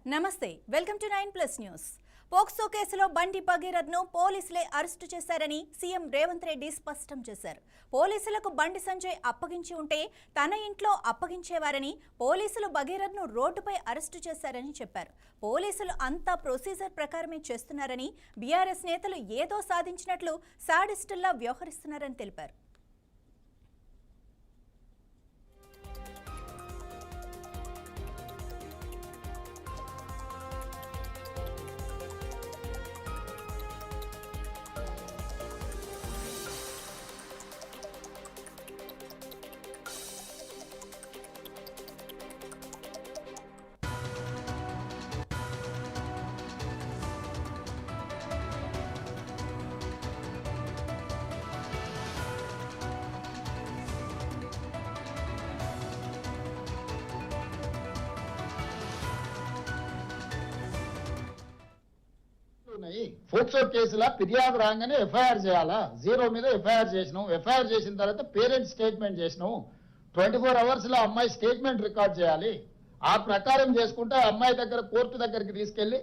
నమస్తే, welcome to 9+ news. POCSO కేసులో బండి భగీరథ్ను పోలీసులే అరెస్టు చేశారని సీఎం రేవంత్ రెడ్డి స్పష్టం చేశారు. పోలీసులకు బండి సంజయ్ అప్పగించి ఉంటే తన ఇంట్లో అప్పగించేవారని, పోలీసులు భగీరథ్ను రోడ్డుపై అరెస్టు చేశారని చెప్పారు. పోలీసులు అంతా ప్రొసీజర్ ప్రకారమే చేస్తున్నారని, బీఆర్ఎస్ నేతలు ఏదో సాధించినట్లు సాడిస్టుల్లా వ్యవహరిస్తున్నారని తెలిపారు. పోక్సో కేసులో ఫిర్యాదు రాగానే ఎఫ్ఐఆర్ చేయాలా? జీరో మీద ఎఫ్ఐఆర్ చేసినాం. ఎఫ్ఐఆర్ చేసిన తర్వాత పేరెంట్స్ స్టేట్మెంట్ చేసినాం. 24 hours లో అమ్మాయి స్టేట్మెంట్ రికార్డ్ చేయాలి. ఆ ప్రకారం చేసుకుంటే అమ్మాయి దగ్గర కోర్టు దగ్గరికి తీసుకెళ్లి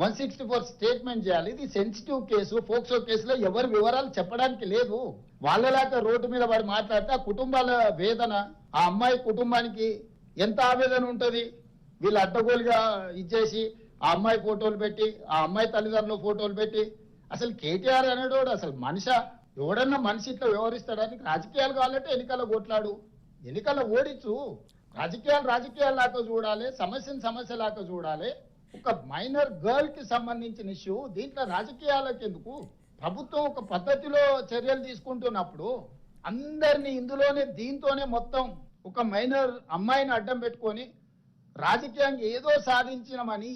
164 స్టేట్మెంట్ చేయాలి. ఇది సెన్సిటివ్ కేసు. పోక్సో కేసులో ఎవరి వివరాలు చెప్పడానికి లేదు. వాళ్ళలాగా రోడ్డు మీద వాడు మాట్లాడితే ఆ కుటుంబాల వేదన, ఆ అమ్మాయి కుటుంబానికి ఎంత ఆవేదన ఉంటుంది. వీళ్ళు అడ్డగోలుగా ఇచ్చేసి ఆ అమ్మాయి ఫోటోలు పెట్టి, ఆ అమ్మాయి తల్లిదండ్రుల ఫోటోలు పెట్టి, అసలు కేటీఆర్ అనేటోడు అసలు మనిషి ఎవడన్నా మనిషి ఇట్లా వ్యవహరిస్తాడని? రాజకీయాలు కావాలంటే ఎన్నికల్లో కొట్లాడు, ఎన్నికల్లో ఓడించు. రాజకీయాలు లాగా చూడాలి, సమస్య లాగా చూడాలి. ఒక మైనర్ గర్ల్ కి సంబంధించిన ఇష్యూ, దీంట్లో రాజకీయాలకు ఎందుకు? ప్రభుత్వం ఒక పద్ధతిలో చర్యలు తీసుకుంటున్నప్పుడు అందరినీ దీంతోనే మొత్తం ఒక మైనర్ అమ్మాయిని అడ్డం పెట్టుకొని రాజకీయంగా ఏదో సాధించినమని